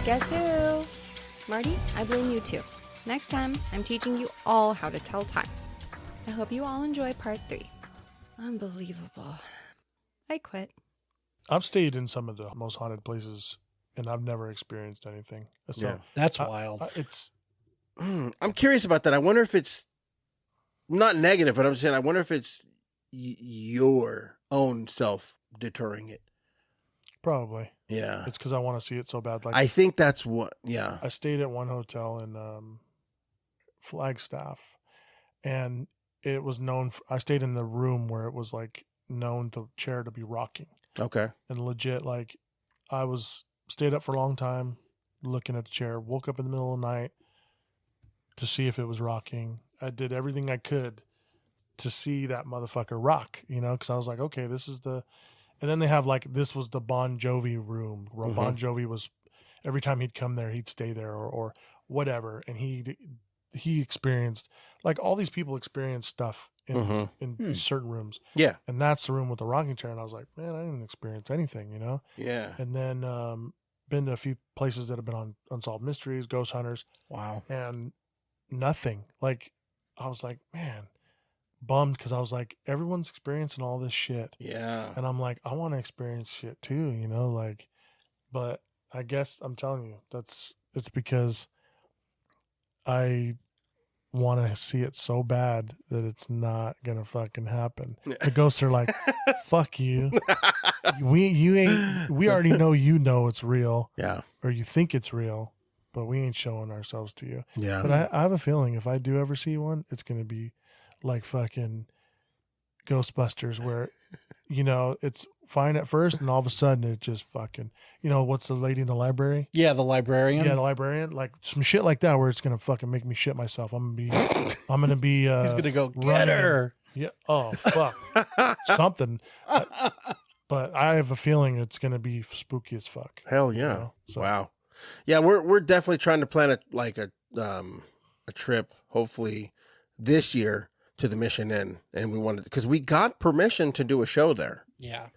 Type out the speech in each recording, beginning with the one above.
Guess who? Marty, I blame you too. Next time, I'm teaching you all how to tell time. I hope you all enjoy part 3. Unbelievable. I quit. I've stayed in some of the most haunted places, and I've never experienced anything. So Yeah. That's wild. I'm curious about that. I wonder if it's not negative, but I'm saying I wonder if it's your own self deterring it. Probably. Yeah. It's because I want to see it so bad. Like I think that's what, yeah. I stayed at one hotel in Flagstaff, and it was known I stayed in the room where it was like known the chair to be rocking. Okay. And legit, like I stayed up for a long time looking at the chair, woke up in the middle of the night to see if it was rocking. I did everything I could to see that motherfucker rock, because I was like, okay, this is the, and then they have like, this was the Bon Jovi room where Bon Jovi was, every time he'd come there, he'd stay there or whatever. And he experienced, like all these people experience stuff in certain rooms. Yeah. And that's the room with the rocking chair. And I was like, man, I didn't experience anything, Yeah. And then been to a few places that have been on Unsolved Mysteries, Ghost Hunters. Wow. And nothing. Like, I was like, man, bummed because I was like, everyone's experiencing all this shit. Yeah. And I'm like, I want to experience shit too, like, but I guess I'm telling you, it's because I want to see it so bad that it's not gonna fucking happen. The ghosts are like, fuck you. We already know it's real. Yeah. Or you think it's real, but we ain't showing ourselves to you. Yeah. But I have a feeling if I do ever see one, it's gonna be like fucking Ghostbusters where it's fine at first and all of a sudden it just fucking what's the lady in the library? Yeah, the librarian. Yeah, the librarian. Like some shit like that where it's gonna fucking make me shit myself. I'm gonna be He's gonna go get running. her. Yeah. Oh fuck. Something. But I have a feeling it's gonna be spooky as fuck. Hell yeah. So, wow. Yeah, we're definitely trying to plan a trip, hopefully this year, to the Mission Inn, and we wanted, because we got permission to do a show there. Yeah.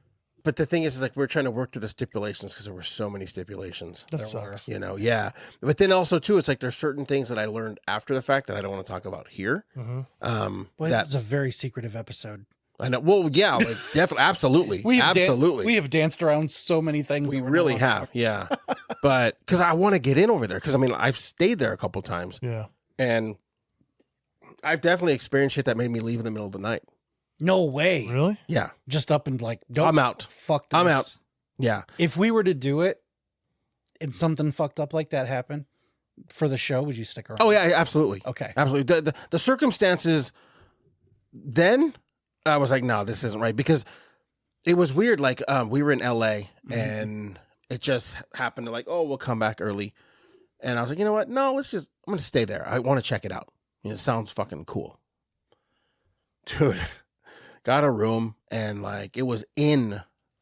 But the thing is like we're trying to work through the stipulations because there were so many stipulations. That sucks. Yeah. But then also too, it's like there's certain things that I learned after the fact that I don't want to talk about here. Well, this is a very secretive episode. I know. Well, yeah, like definitely, absolutely, We have danced around so many things. We really have, yeah. But because I want to get in over there, because I mean I've stayed there a couple times. Yeah. And I've definitely experienced shit that made me leave in the middle of the night. No way. Really? Yeah. Just up and like, don't. I'm out. Fuck this. I'm out. Yeah. If we were to do it and something fucked up like that happened for the show, would you stick around? Oh yeah, absolutely. Okay. Absolutely. The circumstances then I was like, no, this isn't right, because it was weird. Like we were in LA and it just happened to like, oh, we'll come back early. And I was like, you know what? No, I'm going to stay there. I want to check it out. It sounds fucking cool. Dude, got a room and like it was in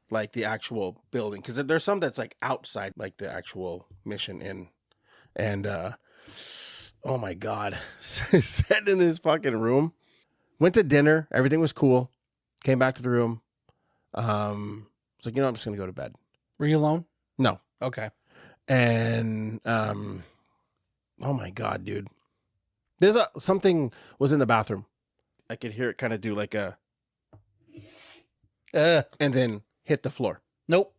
like the actual building. Cause there's some that's like outside like the actual Mission Inn. And oh my God, sat in this fucking room, went to dinner. Everything was cool. Came back to the room. It's like, I'm just going to go to bed. Were you alone? No. Okay. And oh my God, dude. Something was in the bathroom. I could hear it kind of do like a and then hit the floor. Nope.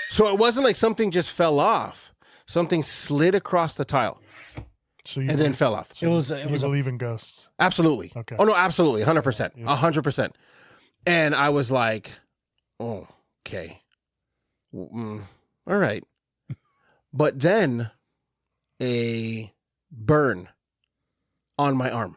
So it wasn't like something just fell off. Something slid across the tile. So then fell off. It was believe in ghosts. Absolutely. Okay. Oh no, absolutely. 100%. Yeah. 100%. And I was like, oh, okay. All right. But then a burn on my arm.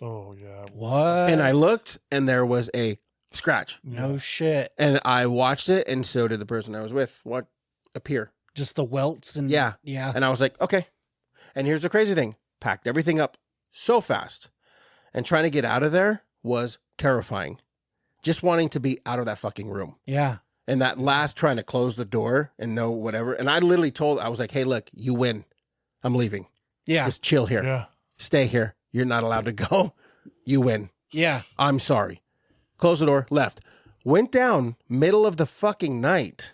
Oh yeah. What? And I looked and there was a scratch. No shit. And I watched it and so did the person I was with. What appear? Just the welts and Yeah. Yeah. And I was like, okay. And here's the crazy thing. Packed everything up so fast. And trying to get out of there was terrifying. Just wanting to be out of that fucking room. Yeah. And that last trying to close the door and know whatever. And I literally I was like, hey, look, you win. I'm leaving. Yeah. Just chill here. Yeah. Stay here. You're not allowed to go. You win. Yeah. I'm sorry. Close the door, left. Went down middle of the fucking night.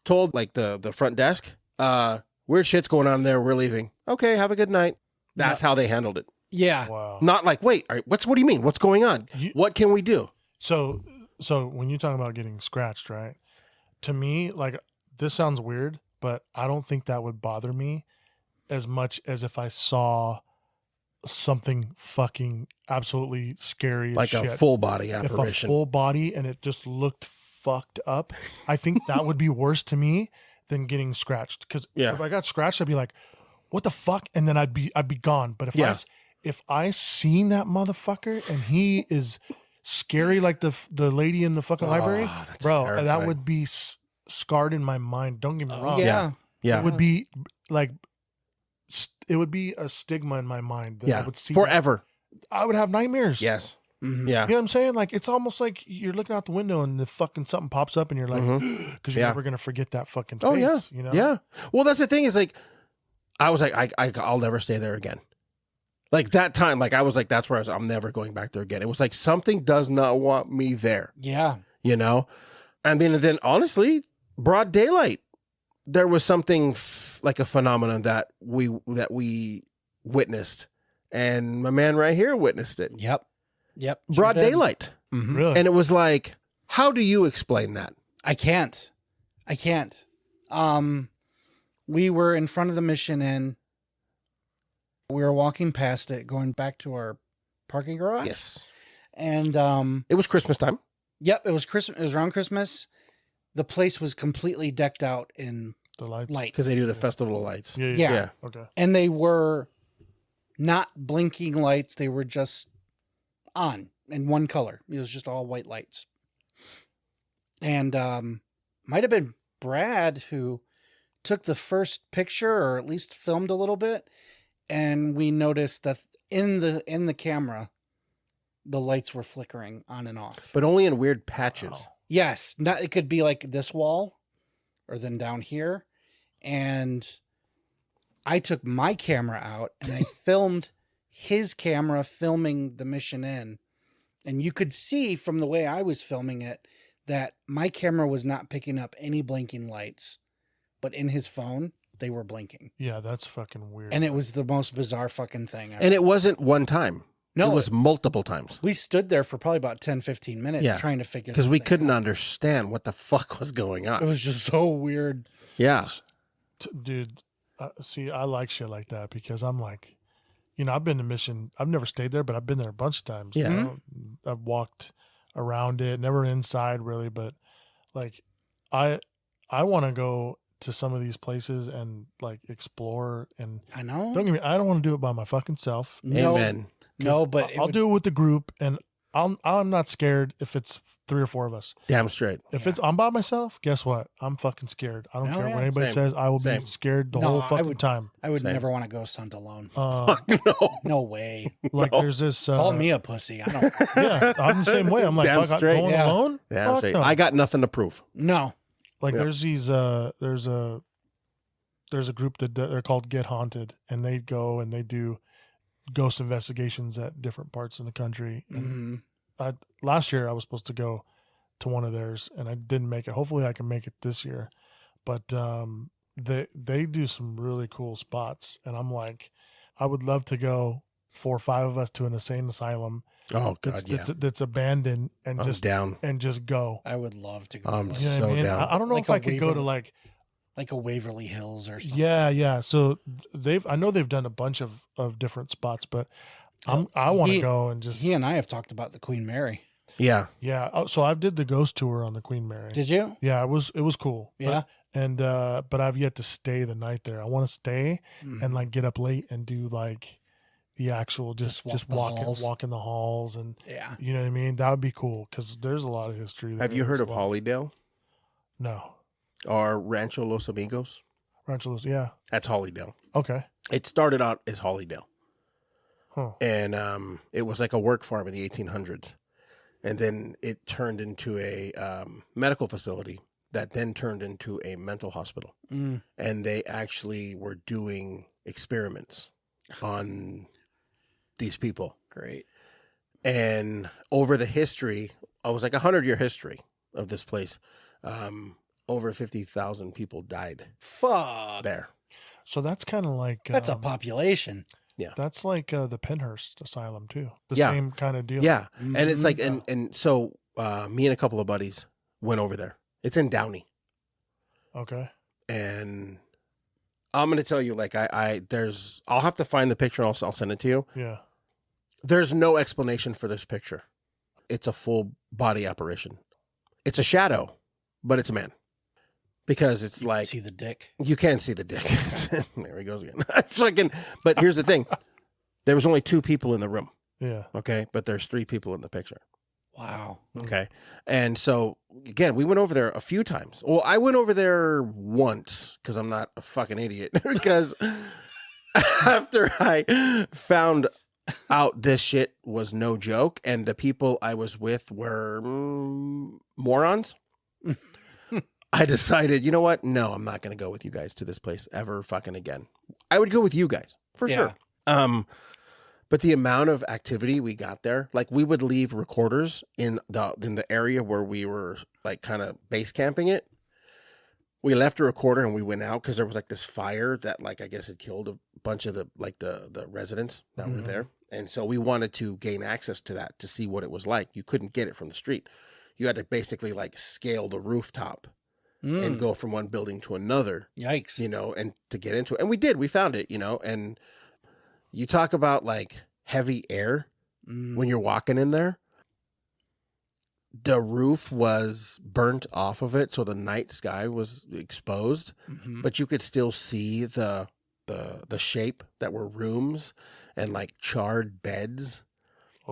Told like the front desk, we're weird shit's going on there. We're leaving. Okay, have a good night. That's how they handled it. Yeah. Wow. Not like, wait, all right, what do you mean? What's going on? What can we do? So when you talk about getting scratched, right? To me, like, this sounds weird, but I don't think that would bother me as much as if I saw something fucking absolutely scary as Like shit. a full body If apparition. a full body and it just looked fucked up, I think that would be worse to me than getting scratched. Because Yeah. if I got scratched, I'd be like, "What the fuck?" And then I'd be gone. But if I seen that motherfucker and he is scary like the lady in the fucking library, that's bro, terrifying. that would be scarred in my mind. Don't get me wrong. Yeah. Yeah. It would be like it would be a stigma in my mind that I would see that. Forever. I would have nightmares. Yes. Mhm. Yeah. You know what I'm saying? Like, it's almost like you're looking out the window and the fucking something pops up and you're like, because you're Yeah. never going to forget that fucking face. Oh, yeah. You know? Yeah. Well, that's the thing is like, I was like, I'll never stay there again. Like that time, like I was like, that's where I was, I'm never going back there again. It was like something does not want me there, Yeah. you know? I mean, and then honestly, broad daylight, there was something like a phenomenon that we witnessed. And my man right here witnessed it. Yep. Broad Sure did. daylight. Mhm. Really? And it was like, how do you explain that? I can't. We were in front of the Mission Inn. We were walking past it, going back to our parking garage. Yes. And It was Christmas time. yep, it was Christmas. It was around Christmas. The place was completely decked out in the lights. lights. Because they do the Festival of Lights. Yeah. Yeah. Okay. And they were not blinking lights. They were just on in one color. It was just all white lights. And might have been Brad who took the first picture, or at least filmed a little bit. And we noticed that in the camera, the lights were flickering on and off. But only in weird patches. Wow. Yes, it could be like this wall, or then down here. And I took my camera out and I filmed his camera filming the Mission Inn. And you could see from the way I was filming it that my camera was not picking up any blinking lights, but in his phone, they were blinking. Yeah, that's fucking weird. And it was the most bizarre fucking thing ever. And it wasn't one time. No, it was multiple times. we stood there for probably about 10, 15 minutes Yeah. trying to figure Because this we thing couldn't out. understand what the fuck was going It on. was just so weird. Yeah. Dude, see, I like shit like that because I'm like, you know, I've been to Mission. I've never stayed there, but I've been there a bunch of times. Yeah. You know? I've walked around it, never inside really, but like, I want to go to some of these places and like explore. And I know. don't get me, I don't want to do it by my fucking self. No, Amen. no, but I'll do it with the group, and I'm not scared if it's 3 or 4 of us. Damn straight. If it's I'm by myself, guess what? I'm fucking scared. I don't Oh, care yeah. what anybody Same. says. I will Same. be scared the No, whole I fucking would- time. I would Same. never want to ghost hunt alone. No. No way. Like there's this. Call me a pussy. I don't. Yeah, I'm the same way. I'm like, Damn fuck, I'm straight. going Yeah. alone. Damn Fuck straight. no. I got nothing to prove. No. Like Yeah. there's these. There's a group that they're called Get Haunted, and they go and they do ghost investigations at different parts in the country. And Mhm. last year I was supposed to go to one of theirs, and I didn't make it. Hopefully I can make it this year. But they do some really cool spots, and I'm like, I would love to go 4 or 5 of us to an insane asylum Oh, that's God, yeah. that's abandoned and I'm just down. go. I would love to go. I'm to You know one. what I So mean? down. I don't know Like if I a could go to Waverly- like like a Waverly Hills or something. yeah. So I know they've done a bunch of different spots, but I want to He- go and just He and I have talked about the Queen Mary. Yeah. yeah. Oh, so I did the ghost tour on the Queen Mary. Did you? Yeah, it was cool. Yeah. But I've yet to stay the night there. I want to stay Mhm. and like get up late and do like the actual just Just walk the halls. walk in the halls, and Yeah. you know what I mean. That would be cool because there's a lot of history there. Have you heard as of well. Hollydale No, or Rancho Los Amigos? Ranchelos. Yeah. That's Hollydale. Okay. It started out as Hollydale. Huh. And it was like a work farm in the 1800s. And then it turned into a medical facility that then turned into a mental hospital. Mm. And they actually were doing experiments on these people. Great. And over the history, it was like 100-year history of this place. Over 50,000 people died Fuck. there. So that's kind of like That's a population. that's like the Penhurst Asylum too. The Yeah. same kind of deal. Yeah. And it's like, Mhm. and so me and a couple of buddies went over there. It's in Downey. Okay. And I'm going to tell you, like, I'll have to find the picture and I'll send it to you. Yeah. There's no explanation for this picture. It's a full body apparition. It's a shadow, but it's a man. Because it's like, See the dick. you can't see the dick. There he goes again. So but here's the thing. There was only 2 people in the room. Yeah. Okay. But there's 3 people in the picture. Wow. Okay. And so again, we went over there a few times. Well, I went over there once because I'm not a fucking idiot. Because after I found out this shit was no joke and the people I was with were morons, I decided, you know what? No, I'm not going to go with you guys to this place ever fucking again. I would go with you guys for sure. But the amount of activity we got there, like we would leave recorders in the area where we were like kind of base camping it. We left a recorder and we went out because there was like this fire that like I guess had killed a bunch of the residents that were there. And so we wanted to gain access to that to see what it was like. You couldn't get it from the street. You had to basically like scale the rooftop and go from one building to another. Yikes. You know, and to get into it. And we did. We found it, you know, and you talk about like heavy air when you're walking in there. The roof was burnt off of it, so the night sky was exposed, but you could still see the shape that were rooms and like charred beds,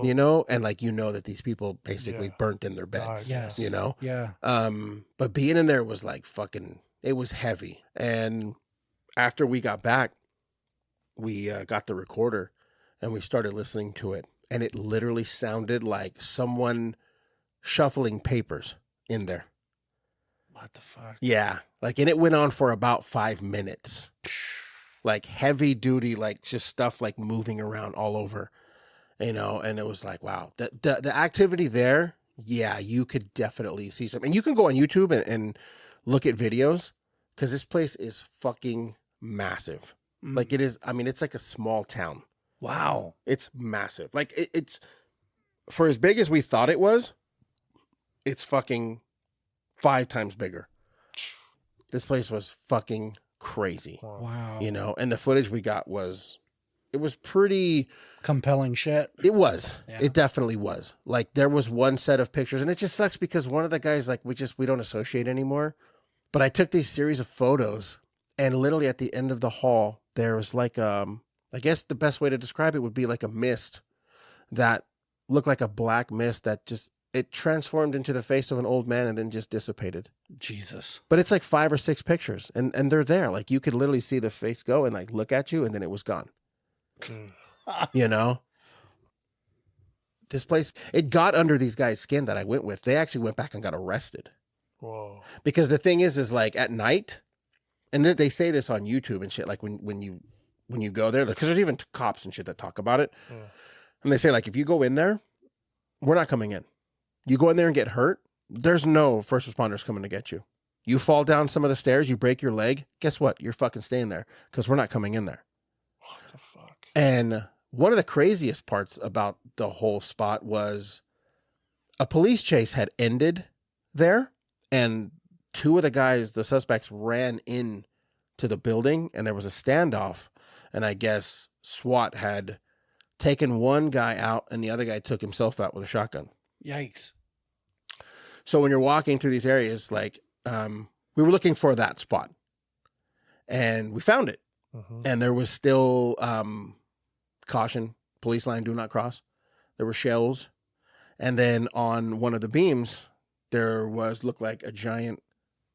you know, and like you know that these people basically burnt in their beds, Yes. you know. Yeah. But being in there was like fucking. It was heavy, and after we got back, we got the recorder and we started listening to it, and it literally sounded like someone shuffling papers in there. What the fuck? Yeah. Like, and it went on for about 5 minutes. Like heavy duty, like just stuff like moving around all over, you know, and it was like, wow, the activity there. Yeah. You could definitely see something, and you can go on YouTube and look at videos because this place is fucking massive. Like it is. I mean, it's like a small town. Wow. It's massive. Like it's for as big as we thought it was, it's fucking 5 times bigger. This place was fucking crazy. Wow. You know, and the footage we got was pretty Compelling shit. It was. Yeah. It definitely was. Like there was one set of pictures, and it just sucks because one of the guys like we don't associate anymore. But I took these series of photos, and literally at the end of the hall there was like I guess the best way to describe it would be like a mist that looked like a black mist that just it transformed into the face of an old man and then just dissipated. Jesus. But it's like 5 or 6 pictures, and they're there. Like you could literally see the face go and like look at you, and then it was gone. You know, this place, it got under these guys' skin that I went with. They actually went back and got arrested. Whoa. Because the thing is like at night, and they say this on YouTube and shit. Like when you go there, because there's even cops and shit that talk about it, and they say like if you go in there, we're not coming in. You go in there and get hurt, there's no first responders coming to get you. You fall down some of the stairs, you break your leg, guess what? You're fucking staying there because we're not coming in there. What the fuck? And one of the craziest parts about the whole spot was a police chase had ended there, and 2 of the guys, the suspects, ran in to the building, and there was a standoff, and I guess SWAT had taken one guy out, and the other guy took himself out with a shotgun. Yikes. So when you're walking through these areas, like we were looking for that spot, and we found it. And there was still caution, police line, do not cross. There were shells, and then on one of the beams there looked like a giant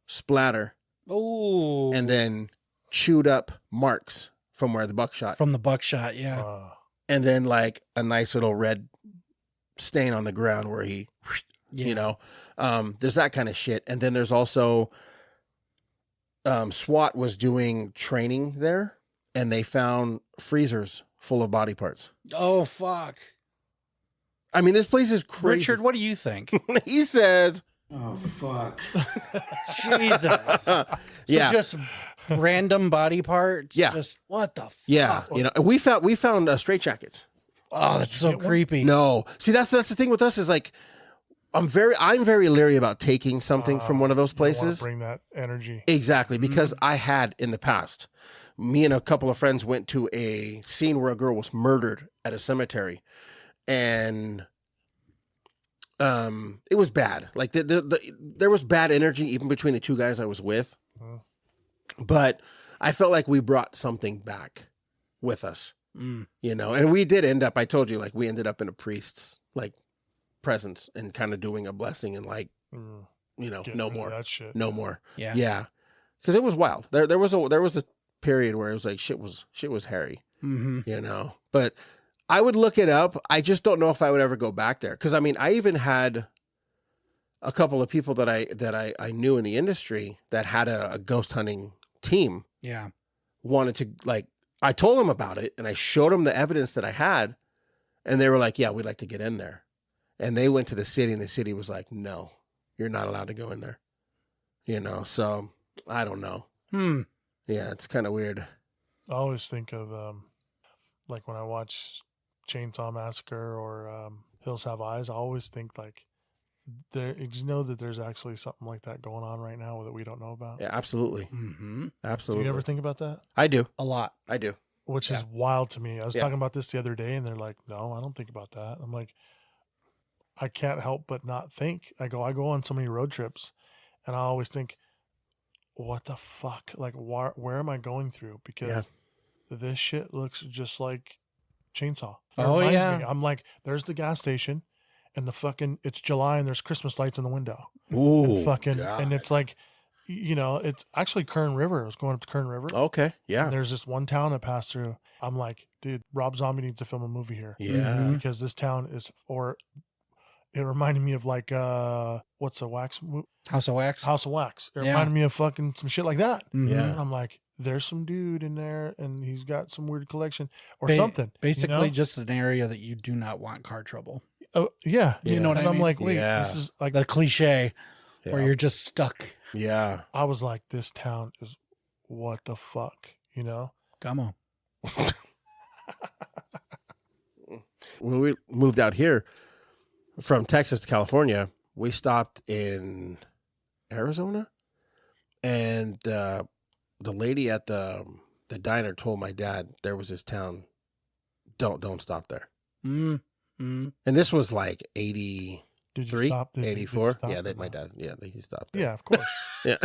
splatter. Oh. And then chewed up marks from where the buckshot. From the buckshot, yeah. And then like a nice little red stain on the ground where he, you know, there's that kind of shit. And then there's also SWAT was doing training there, and they found freezers full of body parts. Oh, fuck. I mean, this place is crazy. Richard, what do you think? He says, oh, fuck. Jesus. So Yeah. just random body parts. Yeah. Just what the fuck? Yeah, you know, we found straight jackets. Oh, that's so get one? creepy. No, see, that's the thing with us is like, I'm very leery about taking something from one of those You don't wanna places. bring that energy. Exactly, because I had in the past, me and a couple of friends went to a scene where a girl was murdered at a cemetery, and it was bad. Like there was bad energy even between the two guys I was with, Mhm. but I felt like we brought something back with us, you know, and we did end up. I told you, like we ended up in a priest's like presence and kind of doing a blessing and like, Mm, you know, getting no rid of more, that shit. no more. Yeah. Yeah, because it was wild. There was a period where it was like shit was hairy, Mm-hmm. you know. But I would look it up. I just don't know if I would ever go back there because I mean I even had a couple of people that I knew in the industry that had a ghost hunting team Yeah. wanted to like. I told them about it and I showed them the evidence that I had, and they were like, "Yeah, we'd like to get in there." And they went to the city, and the city was like, "No, you're not allowed to go in there." You know, so I don't know. Yeah, it's kind of weird. I always think of like when I watch Chainsaw Massacre or Hills Have Eyes. I always think like, did you know that there's actually something like that going on right now that we don't know about? Yeah, absolutely, Mm-hmm. Do absolutely. you ever think about that? I do, A lot. I do. Which Yeah. is wild to me. I was Yeah. talking about this the other day, and they're like, "No, I don't think about that." I'm like, I can't help but not think. I go on so many road trips, and I always think, "What the fuck? Like, where am I going through?" Because Yeah. this shit looks just like Chainsaw. Oh, reminds yeah. me. I'm like, there's the gas station, and the fucking it's July, and there's Christmas lights in the window, Ooh, and fucking, God. and it's like, you know, it's actually Kern River. I was going up to Kern River. Okay, yeah, And there's this one town that passed through. I'm like, dude, Rob Zombie needs to film a movie here yeah. because this town is, or it reminded me of like, what's the wax? House of Wax. House of Wax. It Yeah. reminded me of fucking some shit like that. Mhm. Yeah. And I'm like, there's some dude in there and he's got some weird collection or Ba- something. Basically, you know? just an area that you do not want car trouble. Oh, yeah. You know what and I I'm mean? like, wait, Yeah. this is like, The cliche where Yeah. you're just stuck. Yeah. I was like, this town is what the fuck, you know? Come on. When we moved out here from Texas to California, we stopped in Arizona, and the lady at the diner told my dad there was this town. Don't stop there. Mm. And this was like 83, Did you stop? Did you 84. stop Yeah, or my not? dad. Yeah, he stopped there. Yeah, of course. Yeah.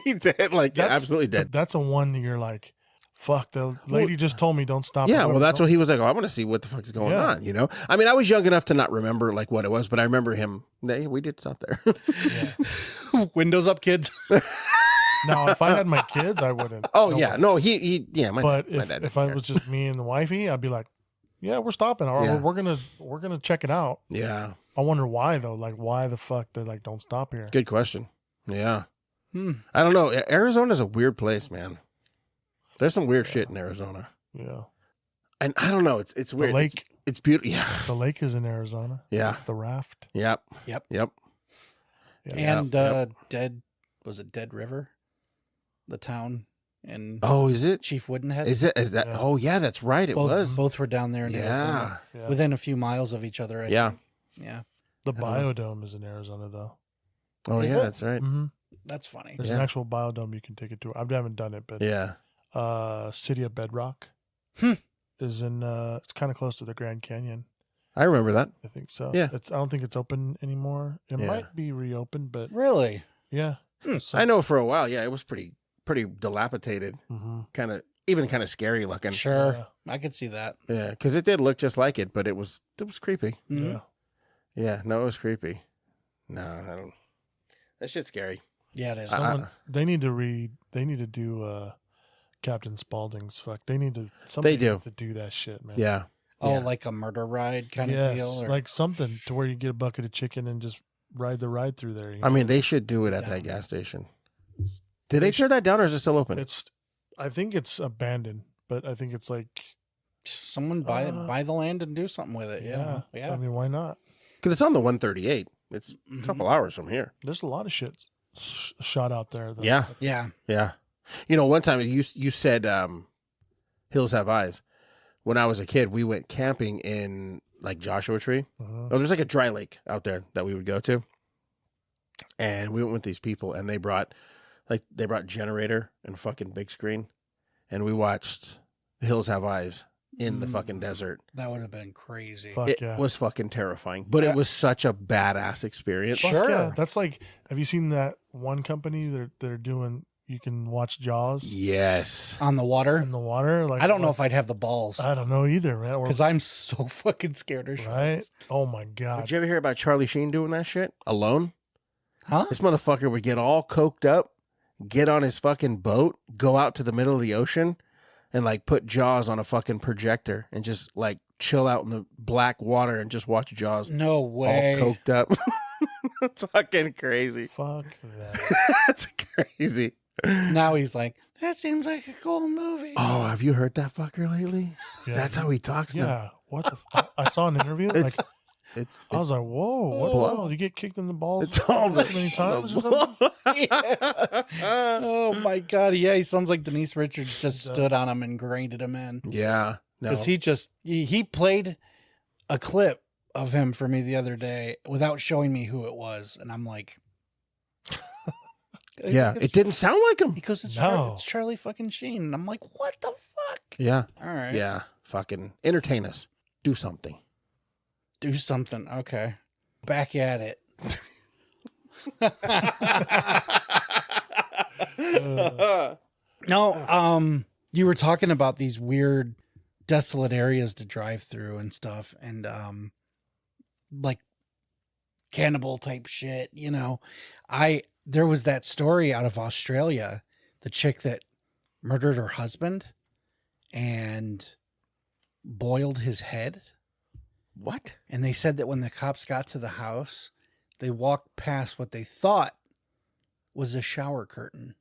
He did. Like, absolutely did. That's a one that you're like, fuck, the lady just told me don't stop. Yeah, well, that's what he was like. Oh, I want to see what the fuck's going Yeah. on, you know? I mean, I was young enough to not remember, like, what it was, but I remember him. We did stop there. Yeah. Windows up, kids. Now, if I had my kids, I wouldn't. Oh, No yeah. way. No, he yeah, But my dad if didn't I care. was just me and the wifey, I'd be like, yeah, we're stopping. Or Yeah. we're gonna check it out. Yeah. I wonder why though. Like, why the fuck they're like, don't stop here? Good question. Yeah. Hmm. I don't know. Arizona's a weird place, man. There's some weird shit in Arizona. Yeah. And I don't know. It's The weird. lake. It's beautiful. Yeah. The lake is in Arizona. Yeah. The raft. Yep. Yep. Yep. Yeah. And Yep. was it Dead River? The town in Oh, is it? Chief Woodenhead? Is that? Yeah. Oh, yeah, that's right. It both, was. Both were down there in Yeah. Arizona. Yeah. Within a few miles of each other. I Yeah. think. Yeah. The I don't biodome is in Arizona though. Oh, Is yeah, it? that's right. Mm-hmm. That's funny. There's Yeah. an actual biodome you can take it to. I haven't done it, but Yeah. City of Bedrock Hmm. is in. It's kind of close to the Grand Canyon. I remember that. I think so. Yeah. I don't think it's open anymore. It Yeah. might be reopened, but Really? yeah. Hmm. So- I know for a while, yeah, it was pretty dilapidated. Mhm. Kind of scary looking. Sure. Yeah. I could see that. Yeah, because it did look just like it, but it was creepy. Mhm. Yeah. Yeah, no, it was creepy. No, I don't. That shit's scary. Yeah, it is. Someone they need to do Captain Spaulding's fuck. They need to They do. needs to do that shit, man. Yeah. Oh, Yeah. like a murder ride kind yes, of deal? Or... like something to where you get a bucket of chicken and just ride the ride through there. you I know? mean, they should do it at that gas station. Did they tear that down, or is it still open? I think it's abandoned, but I think it's like Someone buy the land and do something with it. yeah. Yeah. I mean, why not? Because it's on the 138. It's a Mhm. couple hours from here. There's a lot of shit shot out there. Yeah. Yeah. You know, one time you said hills have eyes. When I was a kid, we went camping in like Joshua Tree. Uh-huh. Oh, there's like a dry lake out there that we would go to. And we went with these people, and they brought generator and fucking big screen, and we watched Hills Have Eyes in the fucking desert. That would have been crazy. Fuck It yeah. was fucking terrifying, but it was such a badass experience. Fuck Sure. yeah. That's like, have you seen that one company that they're doing? You can watch Jaws Yes. On the water. in the water. Like I don't know if I'd have the balls I don't know either, man. Or- because I'm so fucking scared of sharks. right? Oh my god. Did you ever hear about Charlie Sheen doing that shit alone? Huh? This motherfucker would get all coked up, get on his fucking boat, go out to the middle of the ocean, and like put Jaws on a fucking projector and just like chill out in the black water and just watch Jaws No all way. coked up. It's fucking crazy. Fuck that. That's crazy. Now he's like, that seems like a cool movie. Oh, have you heard that fucker lately? Yeah. That's how he talks now. Yeah. What the I saw an interview. Like It's I was like, whoa, what the What? hell? You get kicked in the balls it's all the too many times or something? Oh my god. Yeah, he sounds like Denise Richards just stood on him and grinded him in. Yeah. No. Because he played a clip of him for me the other day without showing me who it was. And I'm like, Yeah, it didn't sound like him. He goes, it's, No. it's Charlie fucking Sheen. And I'm like, what the fuck? Yeah. All right. Yeah. Fucking entertain us. Do something. Do something. Okay. Back at it. No, you were talking about these weird desolate areas to drive through and stuff, and like cannibal type shit, you know. There was that story out of Australia, the chick that murdered her husband and boiled his head. What? And they said that when the cops got to the house, they walked past what they thought was a shower curtain.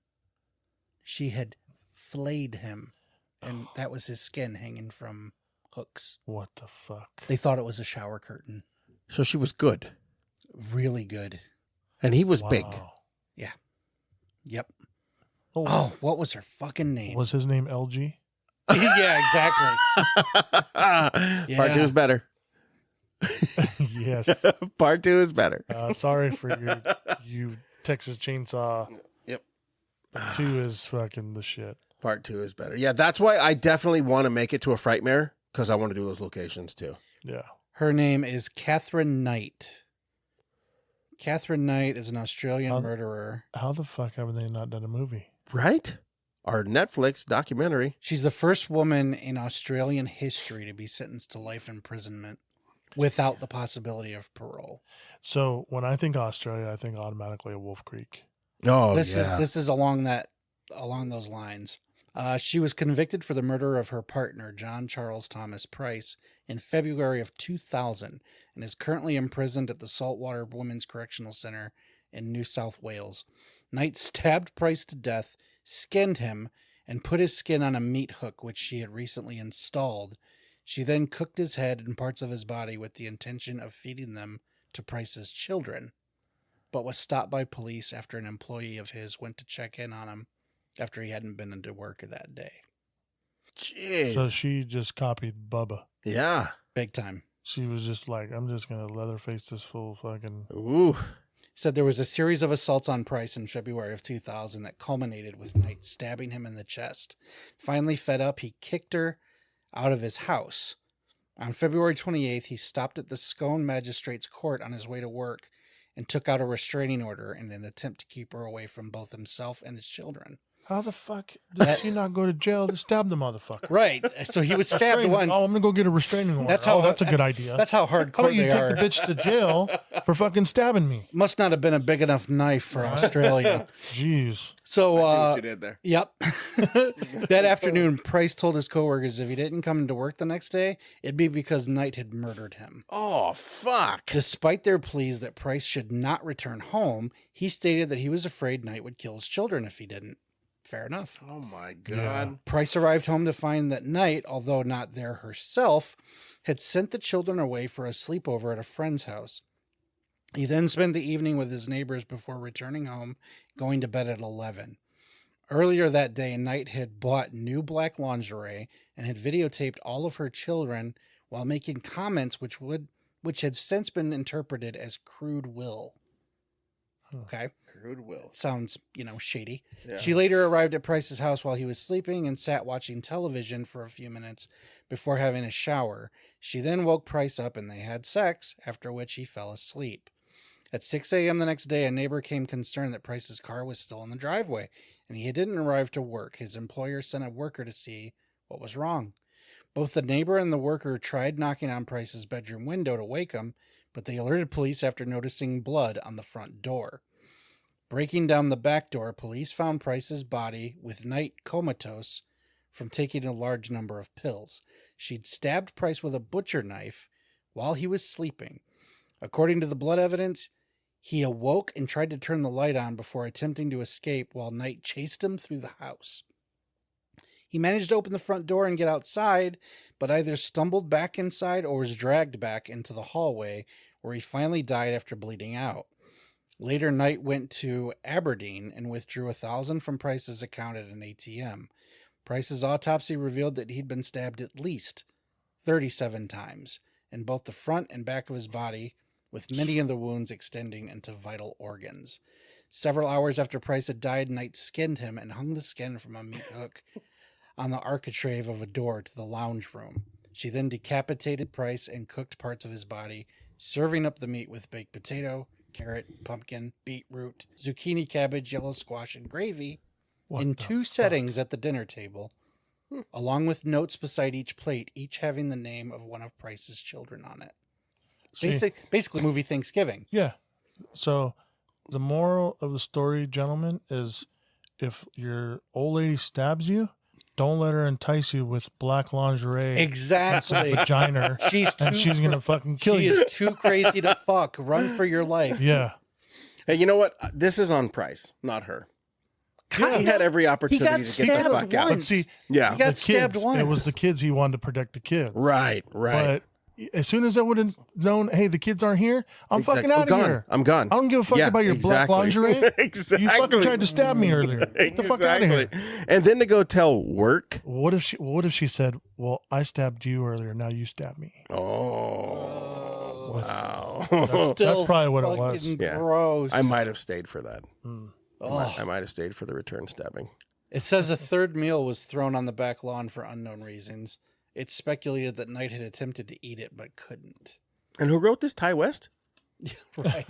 She had flayed him, and that was his skin hanging from hooks. What the fuck? They thought it was a shower curtain. So she was good. Really good. And he was big. Wow. Yep. Oh, Oh, what was her fucking name? was his name LG? Yeah, exactly. Part 2 is better. Yes. Part 2 is better. Sorry for you Texas Chainsaw. Yep. 2 is fucking the shit. Part 2 is better. Yeah, that's why I definitely want to make it to a Frightmare, because I want to do those locations too. Yeah. Her name is Katherine Knight. Katherine Knight is an Australian murderer. How the fuck have they not done a movie? Right? Our Netflix documentary. She's the first woman in Australian history to be sentenced to life imprisonment without the possibility of parole. So when I think Australia, I think automatically of Wolf Creek. Oh, This yeah. is along those lines. She was convicted for the murder of her partner, John Charles Thomas Price, in February of 2000, and is currently imprisoned at the Saltwater Women's Correctional Center in New South Wales. Knight stabbed Price to death, skinned him, and put his skin on a meat hook which she had recently installed. She then cooked his head and parts of his body with the intention of feeding them to Price's children, but was stopped by police after an employee of his went to check in on him after he hadn't been into work that day. Jeez. So she just copied Bubba. Yeah. Big time. She was just like, I'm just going to leatherface this fool fucking. Ooh. Said there was a series of assaults on Price in February of 2000 that culminated with Knight stabbing him in the chest. Finally fed up, he kicked her out of his house. On February 28th, he stopped at the Scone Magistrates Court on his way to work and took out a restraining order in an attempt to keep her away from both himself and his children. How the fuck did That- she not go to jail to stab the motherfucker? Right. So he was stabbed Restraining- one. Oh, I'm going to go get a restraining order. That's how- that's a good idea. That's how How hardcore about you they take are. the bitch to jail for fucking stabbing me? Must not have been a big enough knife for Australia. Jeez. So, I see what you did there. yep. That afternoon, Price told his coworkers if he didn't come into work the next day, it'd be because Knight had murdered him. Oh, fuck. Despite their pleas that Price should not return home, he stated that he was afraid Knight would kill his children if he didn't. Fair enough. Oh, my God. Yeah. Price arrived home to find that Knight, although not there herself, had sent the children away for a sleepover at a friend's house. He then spent the evening with his neighbors before returning home, going to bed at 11. Earlier that day, Knight had bought new black lingerie and had videotaped all of her children while making comments which had since been interpreted as crude will. Okay. Crude will. Sounds, shady. Yeah. She later arrived at Price's house while he was sleeping and sat watching television for a few minutes before having a shower. She then woke Price up and they had sex, after which he fell asleep. At 6 a.m. the next day, a neighbor came concerned that Price's car was still in the driveway and he didn't arrive to work. His employer sent a worker to see what was wrong. Both the neighbor and the worker tried knocking on Price's bedroom window to wake him, but they alerted police after noticing blood on the front door. Breaking down the back door, police found Price's body with Knight comatose from taking a large number of pills. She'd stabbed Price with a butcher knife while he was sleeping. According to the blood evidence, he awoke and tried to turn the light on before attempting to escape while Knight chased him through the house. He managed to open the front door and get outside, but either stumbled back inside or was dragged back into the hallway, where he finally died after bleeding out. Later, Knight went to Aberdeen and withdrew $1,000 from Price's account at an ATM. Price's autopsy revealed that he'd been stabbed at least 37 times in both the front and back of his body, with many of the wounds extending into vital organs. Several hours after Price had died, Knight skinned him and hung the skin from a meat hook on the architrave of a door to the lounge room. She then decapitated Price and cooked parts of his body, serving up the meat with baked potato, carrot, pumpkin, beetroot, zucchini, cabbage, yellow squash, and gravy in 2 settings at the dinner table, along with notes beside each plate, each having the name of one of Price's children on it. Basically movie Thanksgiving. Yeah. So the moral of the story, gentlemen, is if your old lady stabs you, don't let her entice you with black lingerie. Exactly. Vagina. She's going to fucking kill you. She is too crazy to fuck. Run for your life. Yeah. Hey, you know what? This is on Price, not her. He had every opportunity to get the fuck out. But see, Yeah. He got stabbed once. It was the kids he wanted to protect the kids. Right. But as soon as I would have known, hey, the kids aren't here, I'm fucking out of here. I'm gone. I don't give a fuck about your black lingerie. Exactly. You fucking tried to stab me earlier. Get the fuck out of here. And then to go tell work. What if she said, well, I stabbed you earlier, now you stab me? Oh, wow. That's probably what it was. Yeah. Gross. I might have stayed for that. Oh. I might have stayed for the return stabbing. It says a third meal was thrown on the back lawn for unknown reasons. It's speculated that Knight had attempted to eat it but couldn't. And who wrote this? Ty West? Right.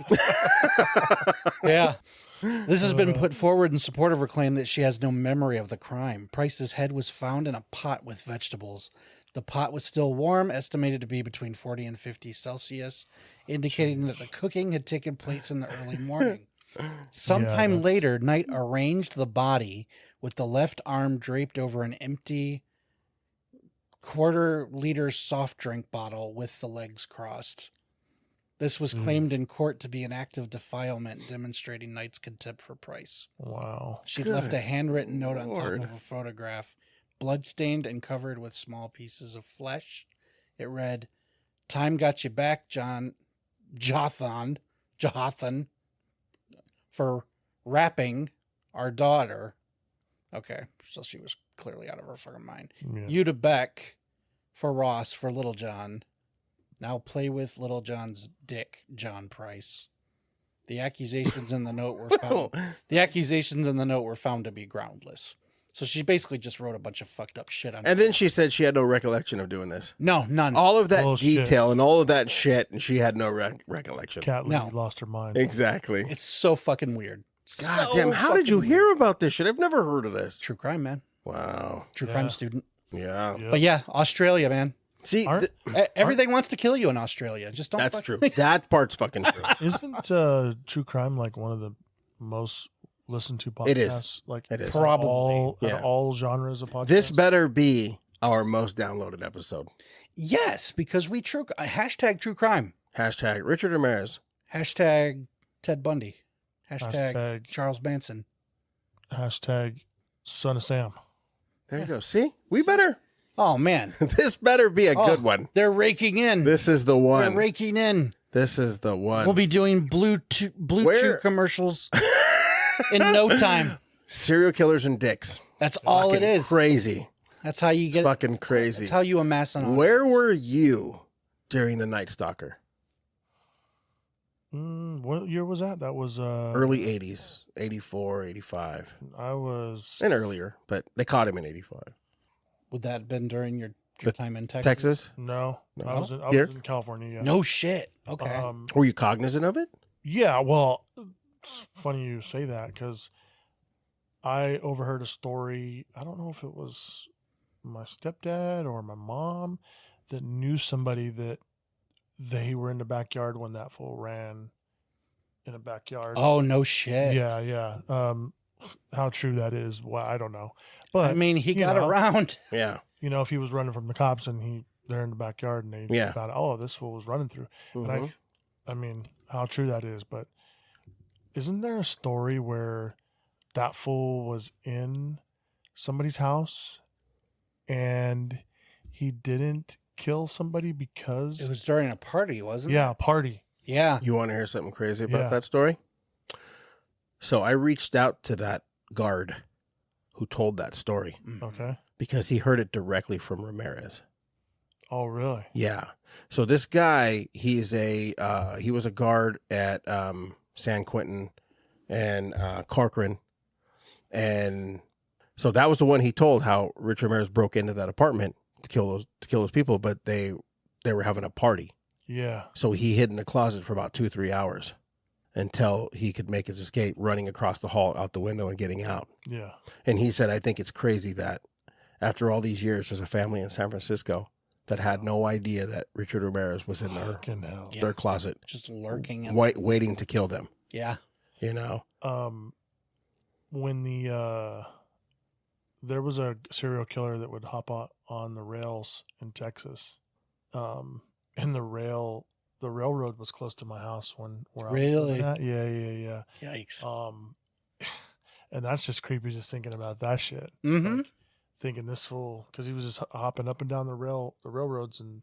Yeah. This has been put forward in support of her claim that she has no memory of the crime. Price's head was found in a pot with vegetables. The pot was still warm, estimated to be between 40 and 50 Celsius, indicating that the cooking had taken place in the early morning. Sometime later, Knight arranged the body with the left arm draped over an empty quarter-liter soft drink bottle with the legs crossed. This was claimed in court to be an act of defilement, demonstrating Knight's contempt for Price. Wow. She left a handwritten note on top of a photograph, blood-stained and covered with small pieces of flesh. It read, "Time got you back, Jothan, for rapping our daughter." Okay, so she was clearly out of her fucking mind. Yeah. You to Beck for Ross for Little John. Now play with Little John's dick, John Price. The accusations in the note were found. The accusations in the note were found to be groundless. So she basically just wrote a bunch of fucked up shit on. And then she said she had no recollection of doing this. No, none. All of that Bullshit. detail and all of that shit, and she had no recollection. Cat No. lost her mind. Exactly. It's so fucking weird. God So damn, how did you fucking hear weird. about this shit? I've never heard of this. True crime, man. Wow. True Yeah. crime student. Yeah. Yep. But yeah, Australia, man. See, Aren't- Everything wants to kill you in Australia. Just don't. that's fucking- true. That part's fucking true. Isn't true crime like one of the most listened to podcasts? It is. Like It is. Probably. all, Yeah. out of all genres of podcasts. This better be our most downloaded episode. Yes, because we hashtag true crime. Hashtag Richard Ramirez. Hashtag Ted Bundy. Hashtag Hashtag- Charles Manson. Hashtag Son of Sam. There you go. See? We better. Oh man, This better be a Oh, good one. they're raking in. This is the They're one. raking in. This is the one. We'll be doing Blue Chew Where- commercials in no time. Serial killers and dicks. That's all it Fucking is. Crazy. That's how you It's get. fucking crazy. That's how you amass an audience. Where were you during the Night Stalker? What year was that? That was Early 80s, 84, 85. I was And earlier, but they caught him in 85. Would that have been during your The time in Texas? No, No? I was Here? in California. Yeah. No shit. Okay. Were you cognizant of it? Yeah. Well, it's funny you say that because I overheard a story. I don't know if it was my stepdad or my mom that knew somebody that they were in the backyard when that fool ran in a backyard. Oh, no shit. Yeah. How true that is, well, I don't know. But I mean, he you got know, around. Yeah. if he was running from the cops and they're in the backyard and they Yeah. found out, oh, this fool was running through. Mhm. And I mean, how true that is, but isn't there a story where that fool was in somebody's house and he didn't kill somebody because It was during a party, wasn't it? a party. Yeah. You want to hear something crazy about Yeah. that story? So I reached out to that guard who told that story Okay. because he heard it directly from Ramirez. Oh, really? Yeah. So this guy, he was a guard at San Quentin and Corcoran. And so that was the one he told how Rich Ramirez broke into that apartment to kill those people, but they were having a party. Yeah. So he hid in the closet for about 2-3 hours until he could make his escape, running across the hall out the window and getting out. Yeah. And he said, I think it's crazy that after all these years, there's a family in San Francisco that had no idea that Richard Ramirez was in Fucking hell. Yeah. their closet, Just lurking. In waiting to kill them. Yeah. You know? When there was a serial killer that would hop on the rails in Texas. And the railroad was close to my house where I was Really? living at. Yeah. Yikes. And that's just creepy just thinking about that shit. Mm-hmm. Like, thinking this fool, because he was just hopping up and down the railroads and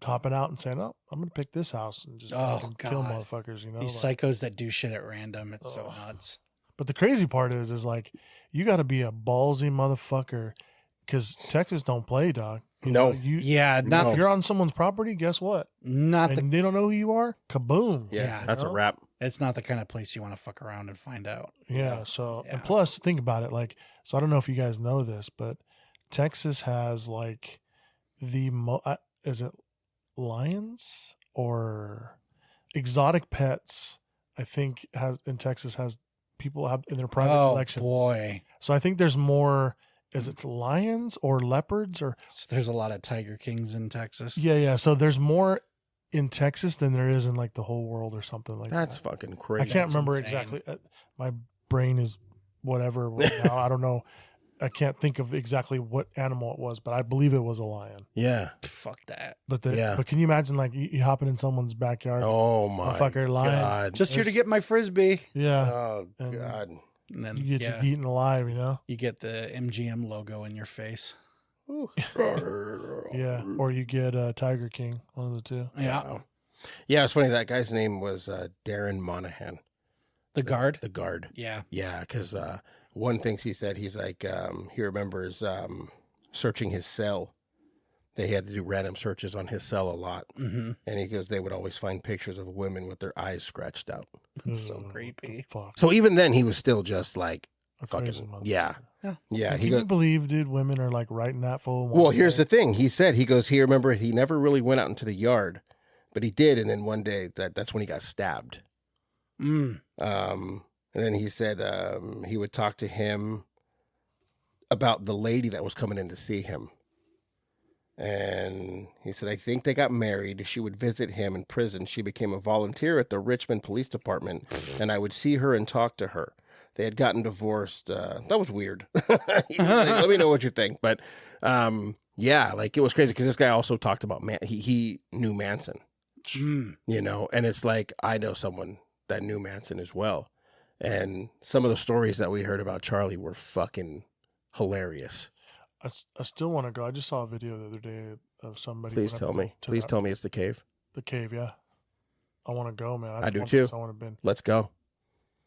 hopping out and saying, oh, I'm going to pick this house and just Oh, fucking kill God. motherfuckers, These like, psychos that do shit at random. It's so Oh. nuts. But the crazy part is like, you got to be a ballsy motherfucker because Texas don't play, dog. No. Yeah. Not, No. If you're on someone's property, guess what? not the, And they don't know who you are, kaboom. Yeah. That's a You know? wrap. it's not the kind of place you want to fuck around and find out. Yeah. So, Yeah. and plus, think about it. Like, so I don't know if you guys know this, but Texas has like is it lions or exotic pets? I think in Texas has people have in their private collections. Boy. So I think there's more. Is it lions or leopards or There's a lot of Tiger Kings in Texas. yeah. So there's more in Texas than there is in like the whole world or something like That's that. fucking I crazy. can't That's remember insane. exactly. My brain is whatever right now. I don't know. I can't think of exactly what animal it was, but I believe it was a lion. Yeah. Fuck that. But Yeah. but can you imagine like you hopping in someone's backyard? Oh my fucker lion. God. Just here to There's- get my Frisbee. Yeah, Oh And- God. And then, you get yeah, you eaten alive. You know. you get the MGM logo in your face. Yeah, or you get Tiger King. One of the two. Yeah. Wow. Yeah, it's funny. That guy's name was Darren Monahan, The guard. the guard. Yeah. Yeah, because one thing he said, he's like, he remembers searching his cell. They had to do random searches on his cell a lot. Mm-hmm. And he goes, they would always find pictures of women with their eyes scratched out. It's so Ugh, creepy. Fuck. So even then, he was still just like, A crazy fucking, motherfucker. yeah. Yeah. Yeah. Can He you goes, believe, dude? Women are like writing that full. well, here's the thing. He said, he goes, he remember he never really went out into the yard, but he did. And then one day that's when he got stabbed. Mm. And then he said he would talk to him about the lady that was coming in to see him. And he said, I think they got married. She would visit him in prison. She became a volunteer at the Richmond Police Department, and I would see her and talk to her. They had gotten divorced. That was weird. He was like, let me know what you think. But yeah, like it was crazy because this guy also talked about he knew Manson, Mm. you know, and it's like I know someone that knew Manson as well. And some of the stories that we heard about Charlie were fucking hilarious. I still want to go. I just saw a video the other day of somebody. Please went tell up me. to Please tell me it's the cave. the cave. Yeah, I want to go, man. I do one too. place I want to been. Let's go.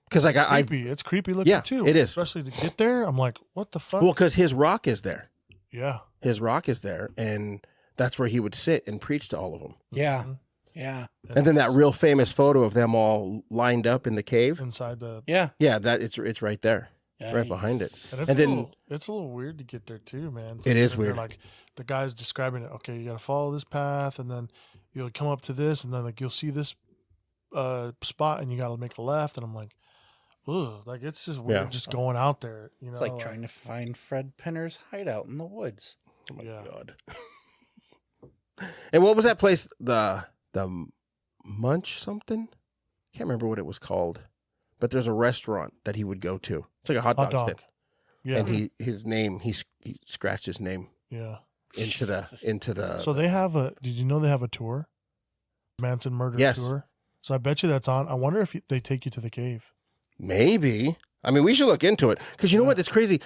Because like It's creepy looking Yeah, too. it is. Especially to get there. I'm like, what the fuck? well, because his rock is there. Yeah. His rock is there, and that's where he would sit and preach to all of them. Yeah. Mhm. Yeah. And then that it's real famous photo of them all lined up in the cave. inside the. Yeah. Yeah, that it's right there, right behind it. And And then- it's a little weird to get there too, man. It is they're weird. Like the guy's describing it. Okay, you got to follow this path, and then you'll come up to this, and then like you'll see this spot, and you got to make a left. And I'm like, ugh, like it's just weird, Yeah. just going out there. You know, It's like trying to find Fred Penner's hideout in the woods. Oh my Yeah. god! And what was that place? The Munch something? Can't remember what it was called, but there's a restaurant that he would go to. It's like a hot dog, stand. Yeah, And he scratched his name yeah. into the. So they have a. Did you know they have a tour? Manson murder Yes. tour. So I bet you that's on. I wonder if they take you to the cave. Maybe. I mean, we should look into it because you know Yeah. what? It's crazy.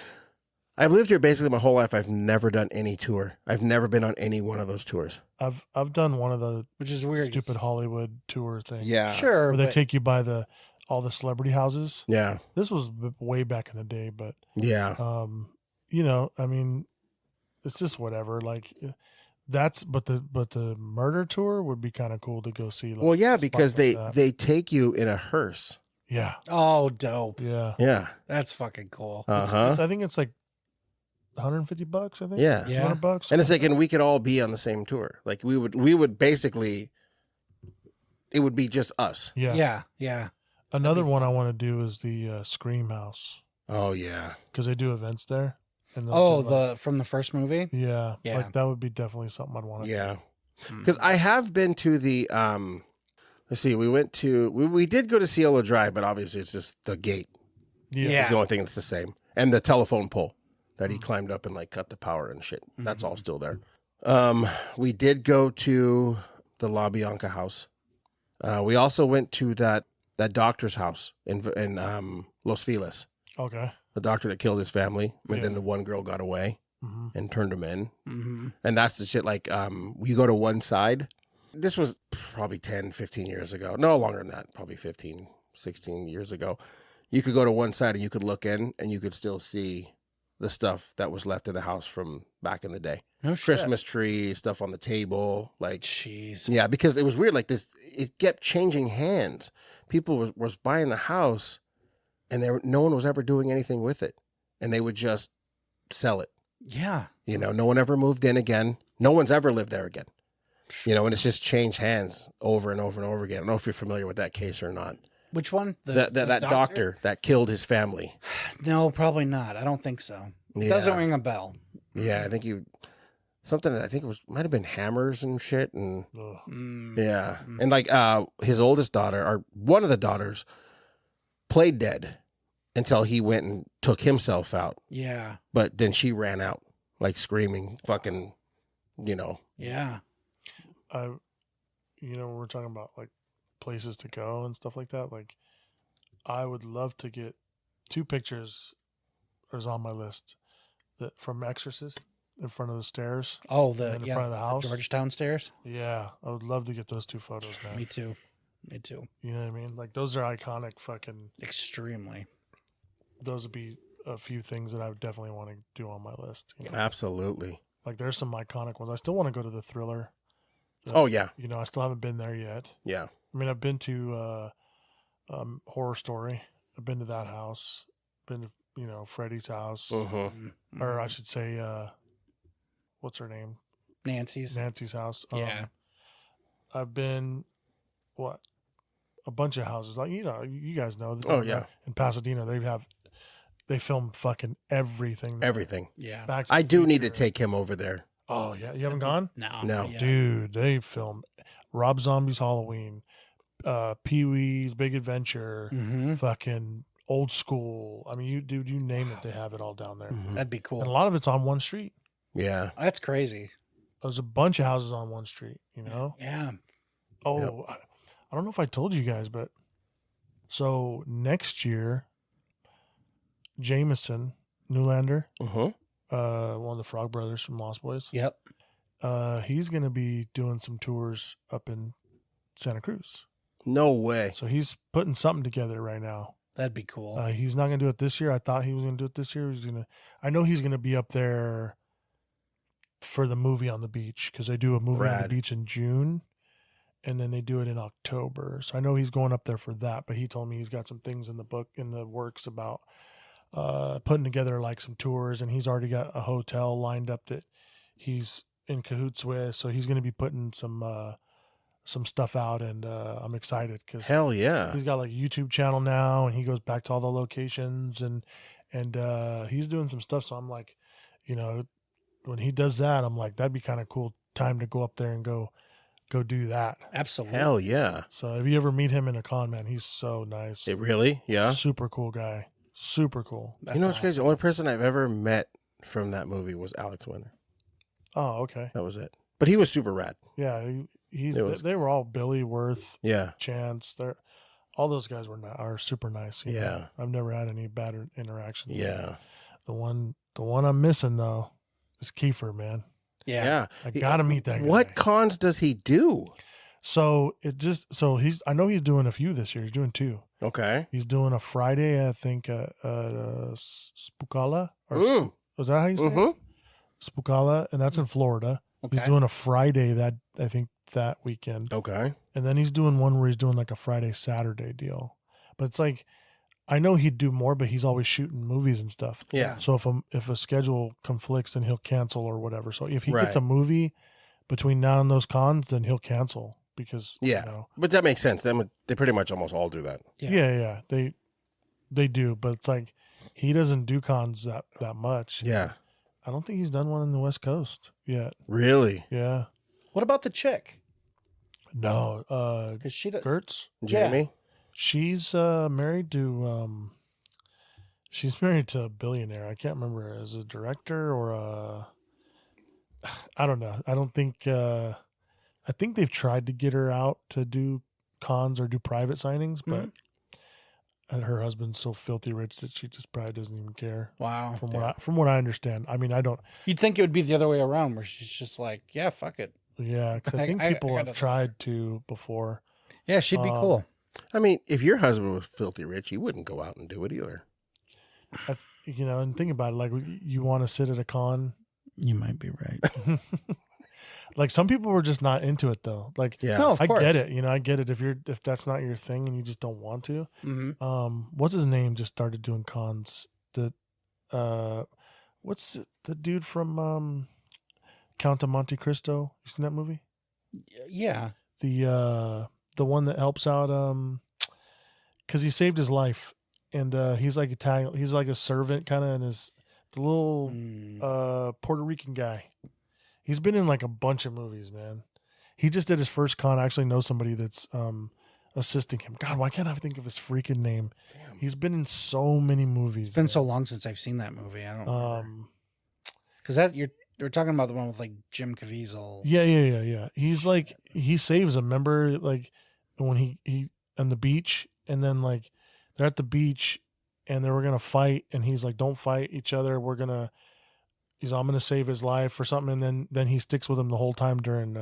I've lived here basically my whole life. I've never done any tour. I've never been on any one of those tours. I've done one of the Which is weird. stupid Hollywood tour things. Yeah. Sure. Where they but- take you by all the celebrity houses. Yeah. This was way back in the day, but Yeah. you know, I mean, it's just whatever. Like but the murder tour would be kind of cool to go see. Like, Well, yeah, spots because like that. they take you in a hearse. yeah, Oh, dope. yeah. Yeah. That's fucking cool. I think it's like $150. I think. Yeah. Yeah. $200. And it's like, and we could all be on the same tour. Like we would basically, it would be just us. Yeah. Yeah. Yeah. Another That'd be one I fun. want to do is the Scream House Oh yeah. because they do events there. And they'll Oh, do, like- from the first movie? yeah, Yeah. like that would be definitely something I'd want to. Yeah. Hmm. Because I have been to the let's see, we did go to Cielo Drive, but obviously it's just the gate. Yeah. Yeah. It's the only thing that's the same. And the telephone pole that he climbed up and like cut the power and shit. That's all still there. We did go to the La Bianca house. We also went to that doctor's house in Los Feliz. Okay. The doctor that killed his family, but then Yeah. the one girl got away hmm and turned him in. Mm-hmm. And that's the shit like you go to one side. This was probably 10, 15 years ago. No, longer than that, probably 15, 16 years ago. You could go to one side and you could look in and you could still see the stuff that was left in the house from back in the day. No shit. Christmas tree, stuff on the table, like Jeez. yeah, because it was weird like this it kept changing hands. People was buying the house and no one was ever doing anything with it. And they would just sell it. Yeah. You know, no one ever moved in again. No one's ever lived there again. You know, and it's just changed hands over and over and over again. I don't know if you're familiar with that case or not. Which one? That doctor that killed his family. No, probably not. I don't think so. It Yeah. doesn't ring a bell. Yeah, I think I think it might have been hammers and shit. And Ugh. Mm. yeah. And like his oldest daughter, or one of the daughters, played dead until he went and took himself out. Yeah. But then she ran out, like screaming, fucking, you know. Yeah. We're talking about like places to go and stuff like that. Like, I would love to get 2 pictures is on my list from Exorcist in front of the stairs. Oh, in front of the house. Georgetown stairs. Yeah, I would love to get those 2 photos, man. Me too. Me too. You know what I mean? Like those are iconic. Fucking, Extremely. those would be a few things that I would definitely want to do on my list. You know? Absolutely. Like there's some iconic ones. I still want to go to the Thriller. Oh yeah. You know, I still haven't been there yet. Yeah. I mean, I've been to Horror Story. I've been to that house. Been to, Freddy's house. Mm-hmm. Or I should say, what's her name? Nancy's. Nancy's house. Yeah. I've been, a bunch of houses. Like, you guys know. Oh, yeah. In Pasadena, they film fucking everything. there. Everything. Yeah. Back to I the do need to Future. take him over there. Oh, yeah. You haven't gone? No. No. Yeah. Dude, they film Rob Zombie's Halloween, Pee-wee's Big Adventure, Mm-hmm. fucking Old School. I mean, you name it, they have it all down there. Mhm. That'd be And a cool. lot of it's on one street. Yeah. That's crazy. There's a bunch of houses on one street, Yeah. Oh, I don't know if I told you guys, but so next year, Jameson Newlander, Mm-hmm. one of the Frog Brothers from Lost Boys, Yep. he's going to be doing some tours up in Santa Cruz. No way. So he's putting something together right now. That'd be cool. He's not going to do it this year. I thought he was going to do it this year. I know he's going to be up there for the movie on the beach, because they do a movie on the Rad. beach in June, and then they do it in October. So I know he's going up there for that, but he told me he's got some things in the works about putting together like some tours, and he's already got a hotel lined up that he's in cahoots with. So he's going to be putting some stuff out, and I'm excited because Hell yeah. he's got like a YouTube channel now, and he goes back to all the locations, and he's doing some stuff. So I'm like, when he does that, I'm like, that'd be kind of cool time to go up there and go do that. Absolutely. Hell yeah. So if you ever meet him in a con, man, he's so nice. It really? Yeah. Super cool guy. Super cool. That's You know what's crazy? The awesome. only person I've ever met from that movie was Alex Winter. Oh, okay. That was it. But he was super rad. Yeah, It was- they were all Billy Worth, Yeah. Chance. All those guys are super nice. you know. Yeah. I've never had any bad interactions. Yeah. The one I'm missing though is Kiefer, man. Yeah. I gotta meet that guy. What cons does he do? So I know he's doing a few this year. He's doing 2. Okay. He's doing a Friday, I think, Spookala. Or Mm. was that how you say Mm-hmm. it? Spookala, and that's in Florida. Okay. He's doing a Friday that weekend. Okay. And then he's doing one where he's doing like a Friday, Saturday deal. But it's like, I know he'd do more, but he's always shooting movies and stuff. Yeah. So if a schedule conflicts, then he'll cancel or whatever. So if he gets Right. a movie between now and those cons, then he'll cancel because, Yeah. But that makes sense. They pretty much almost all do that. yeah. They do, but it's like, he doesn't do cons that much. Yeah. I don't think he's done one in the West Coast yet. Really? Yeah. What about the chick? No. Because she does. Gertz. Jamie? She's married to a billionaire. I can't remember as a director or I don't know. I don't think I think they've tried to get her out to do cons or do private signings, but her husband's so filthy rich that she just probably doesn't even care. Wow. From what I understand. I mean, I don't. You'd think it would be the other way around, where she's just like, yeah, fuck it. Yeah, because I think I people gotta- have tried to before. Yeah, she'd be cool. I mean, if your husband was filthy rich, he wouldn't go out and do it either. And think about it. Like, you want to sit at a con. You might be right. Like, some people were just not into it though. Like, Yeah. No, of I course. get it. I get it. If that's not your thing and you just don't want to. Mm-hmm. What's his name? Just started doing cons. What's the dude from Count of Monte Cristo? You seen that movie? Yeah. The one that helps out because he saved his life, and he's like Italian. He's like a servant kind of, and the little Puerto Rican guy. He's been in like a bunch of movies, man. He just did his first con. I actually know somebody that's assisting him. God, why can't I think of his freaking name? Damn. He's been in so many movies. It's been man. so long since I've seen that movie. I don't remember. Because you're talking about the one with like Jim Caviezel. Yeah. He's like, he saves him. Remember, like when he on the beach, and then like they're at the beach and they were gonna fight, and he's like, "Don't fight each other. I'm gonna save his life or something." And then he sticks with him the whole time during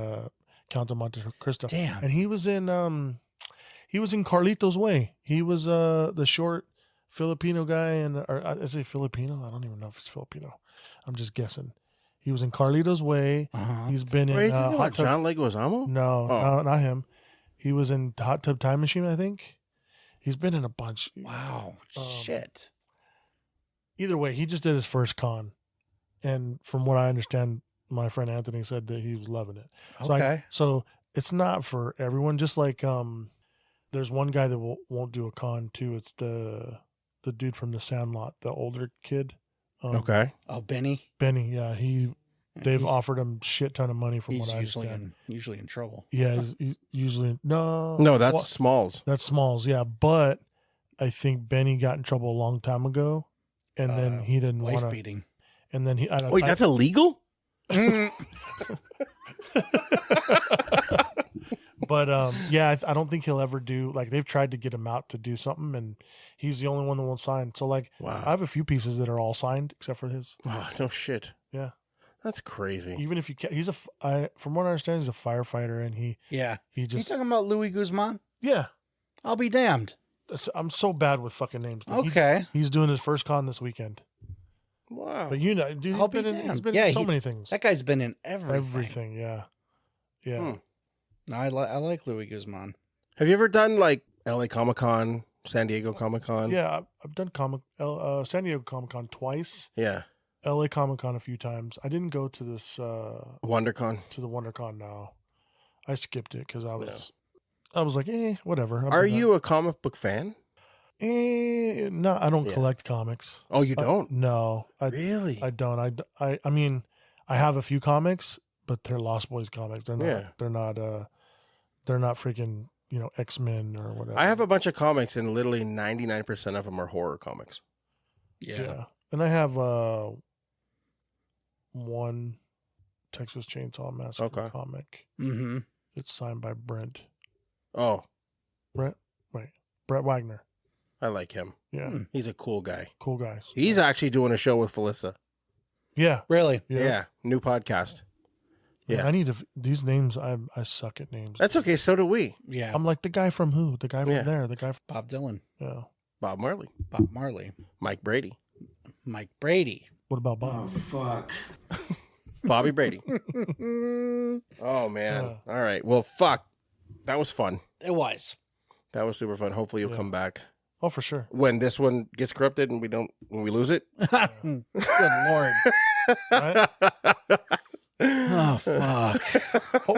Count of Monte Cristo. Damn. And he was in Carlito's Way. He was the short Filipino guy, or I say Filipino. I don't even know if it's Filipino. I'm just guessing. He was in Carlito's Way. Uh-huh. He's been in Wait, you think Hot about Tub. John Leguizamo? No, not him. He was in Hot Tub Time Machine, I think. He's been in a bunch. Wow. Shit. Either way, he just did his first con, and from what I understand, my friend Anthony said that he was loving it. Okay. So it's not for everyone. Just like there's one guy that won't do a con too. It's the dude from The Sandlot, the older kid. Okay. Oh, Benny. Benny. Yeah, they've He's- offered him shit ton of money from He's what I usually understand. usually in trouble. Yeah, he's usually no. No, that's well, Smalls. that's Smalls. Yeah, but I think Benny got in trouble a long time ago, and then he didn't Wife want to. beating. And then he. Wait, that's illegal? But yeah, I don't think he'll ever do. Like, they've tried to get him out to do something, and he's the only one that won't sign. So like, Wow. I have a few pieces that are all signed except for his. Oh, no shit. Yeah. That's crazy. Even if from what I understand, he's a firefighter, and he Yeah. You just talking about Louis Guzman? yeah. I'll be damned. I'm so bad with fucking names. But Okay. he's doing his first con this weekend. Wow. But you know, dude, I'll he's be been damned. in Yeah, so many things. That guy's been in everything. Everything, yeah. Yeah. Hmm. No, I like Louis Guzman. Have you ever done like LA Comic Con, San Diego Comic Con? Yeah, I've done San Diego Comic Con twice. Yeah. LA Comic Con a few times. I didn't go to this WonderCon. to the WonderCon now. I skipped it because I was like, whatever. Are you a comic book fan? No, I don't Yeah. collect comics. Oh, you don't? No, Really? I don't. I mean, I have a few comics, but they're Lost Boys comics. They're not. Yeah. They're not freaking X-Men or whatever. I have a bunch of comics, and literally 99% of them are horror comics. Yeah. And I have one Texas Chainsaw Massacre comic. Mm-hmm. It's signed by Brett Oh, Wagner. I like him. Yeah. He's a cool guy. Cool guys. He's actually doing a show with Felissa. Yeah. Really? Yeah. New podcast. Yeah. I need to. These names, I suck at names. That's okay. So do we. Yeah. I'm like the guy from who? The guy from Yeah. there. The guy from. Bob Dylan. Yeah. Bob Marley. Bob Marley. Mike Brady. Mike Brady. What about Bob? Bobby Brady. Oh, man. Yeah. All right. Well, fuck. That was fun. It was. That was super fun. Hopefully you'll Yeah. come back Oh, for sure. when this one gets corrupted and when we lose it. Good Lord. Right? Oh, fuck.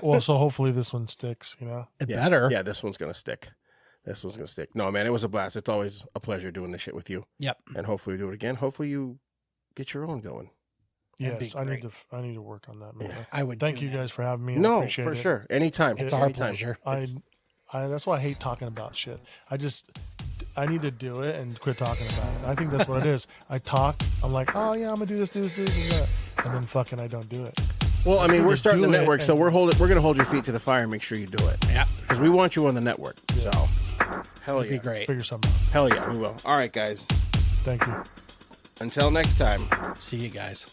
Well, so hopefully this one sticks. It Yeah. better. Yeah, this one's going to stick. No, man, it was a blast. It's always a pleasure doing this shit with you. Yep. And hopefully we do it again. Hopefully you get your own going. That'd be Yes, I great. need to work on that, man. Yeah. I would. Thank tune you in. guys for having me. I No, appreciate for it. sure. Anytime. It's our Anytime. pleasure. I that's why I hate talking about shit. I need to do it and quit talking about it. I think that's what it is. I talk. I'm like, oh yeah, I'm gonna do this, and that, and then fucking I don't do it. Well, I mean, Sure we're to starting the do it network, so and- we're going to hold your feet to the fire and make sure you do it. Yeah. Because we want you on the network. Yeah. So, hell It'd yeah. be great. Figure something out. Hell yeah, we will. All right, guys. Thank you. Until next time. See you guys.